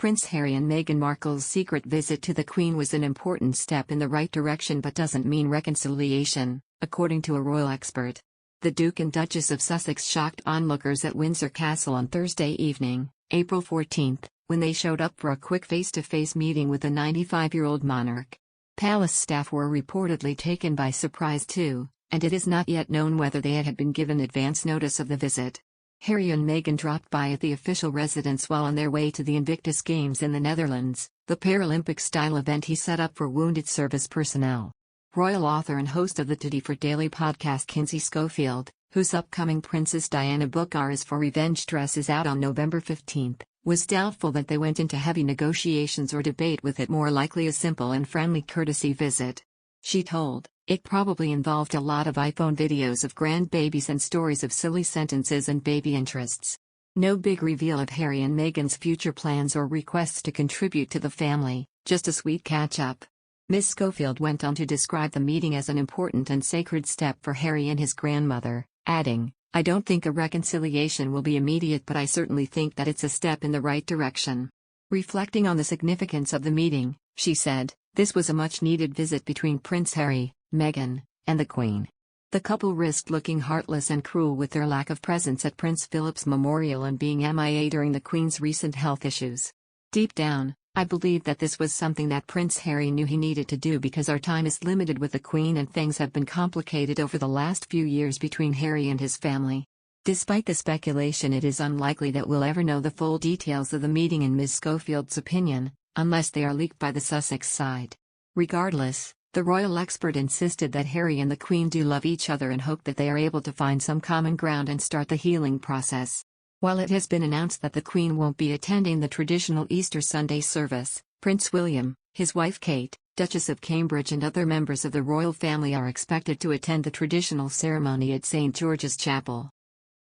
Prince Harry and Meghan Markle's secret visit to the Queen was an important step in the right direction but doesn't mean reconciliation, according to a royal expert. The Duke and Duchess of Sussex shocked onlookers at Windsor Castle on Thursday evening, April 14, when they showed up for a quick face-to-face meeting with the 95-year-old monarch. Palace staff were reportedly taken by surprise too, and it is not yet known whether they had been given advance notice of the visit. Harry and Meghan dropped by at the official residence while on their way to the Invictus Games in the Netherlands, the Paralympic-style event he set up for wounded service personnel. Royal author and host of the Today for Daily podcast Ms Scofield, whose upcoming Princess Diana book R is for Revenge Dress is out on November 15, was doubtful that they went into heavy negotiations or debate with it, more likely a simple and friendly courtesy visit. She told, "It probably involved a lot of iPhone videos of grandbabies and stories of silly sentences and baby interests. No big reveal of Harry and Meghan's future plans or requests to contribute to the family, just a sweet catch-up." Ms Scofield went on to describe the meeting as an important and sacred step for Harry and his grandmother, adding, "I don't think a reconciliation will be immediate, but I certainly think that it's a step in the right direction." Reflecting on the significance of the meeting, she said, "This was a much-needed visit between Prince Harry, Meghan, and the Queen. The couple risked looking heartless and cruel with their lack of presence at Prince Philip's memorial and being MIA during the Queen's recent health issues. Deep down, I believe that this was something that Prince Harry knew he needed to do because our time is limited with the Queen and things have been complicated over the last few years between Harry and his family." Despite the speculation, it is unlikely that we'll ever know the full details of the meeting in Ms Scofield's opinion, unless they are leaked by the Sussex side. Regardless, the royal expert insisted that Harry and the Queen do love each other and hope that they are able to find some common ground and start the healing process. While it has been announced that the Queen won't be attending the traditional Easter Sunday service, Prince William, his wife Kate, Duchess of Cambridge and other members of the royal family are expected to attend the traditional ceremony at St. George's Chapel.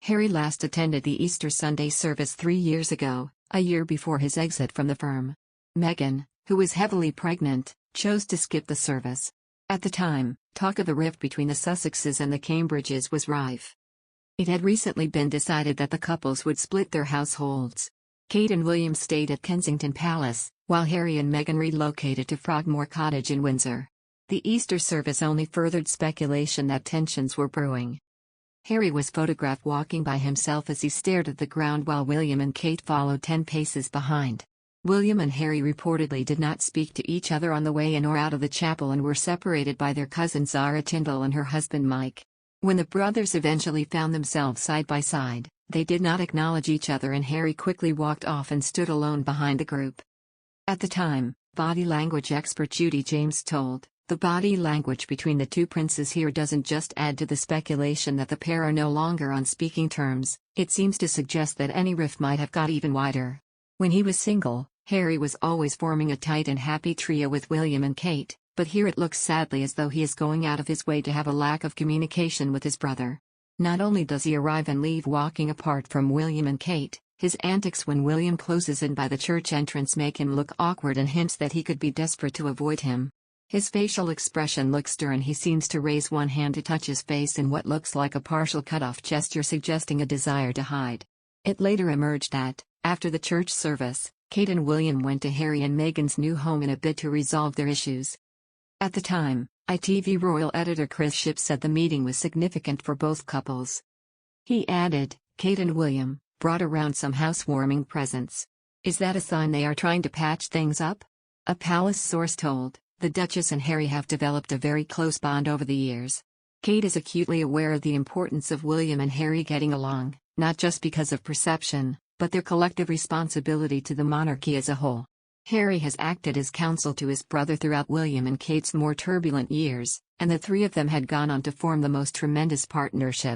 Harry last attended the Easter Sunday service 3 years ago, a year before his exit from the firm. Meghan, who was heavily pregnant, chose to skip the service. At the time, talk of the rift between the Sussexes and the Cambridges was rife. It had recently been decided that the couples would split their households. Kate and William stayed at Kensington Palace, while Harry and Meghan relocated to Frogmore Cottage in Windsor. The Easter service only furthered speculation that tensions were brewing. Harry was photographed walking by himself as he stared at the ground while William and Kate followed 10 paces behind. William and Harry reportedly did not speak to each other on the way in or out of the chapel and were separated by their cousin Zara Tindall and her husband Mike. When the brothers eventually found themselves side by side, they did not acknowledge each other and Harry quickly walked off and stood alone behind the group. At the time, body language expert Judy James told, "The body language between the two princes here doesn't just add to the speculation that the pair are no longer on speaking terms, it seems to suggest that any rift might have got even wider." When he was single, Harry was always forming a tight and happy trio with William and Kate, but here it looks sadly as though he is going out of his way to have a lack of communication with his brother. Not only does he arrive and leave walking apart from William and Kate, his antics when William closes in by the church entrance make him look awkward and hints that he could be desperate to avoid him. His facial expression looks stern. He seems to raise one hand to touch his face in what looks like a partial cut-off gesture suggesting a desire to hide. It later emerged that, after the church service, Kate and William went to Harry and Meghan's new home in a bid to resolve their issues. At the time, ITV royal editor Chris Shipp said the meeting was significant for both couples. He added, "Kate and William brought around some housewarming presents. Is that a sign they are trying to patch things up?" A palace source told, "The Duchess and Harry have developed a very close bond over the years. Kate is acutely aware of the importance of William and Harry getting along, not just because of perception, but their collective responsibility to the monarchy as a whole. Harry has acted as counsel to his brother throughout William and Kate's more turbulent years, and the three of them had gone on to form the most tremendous partnership.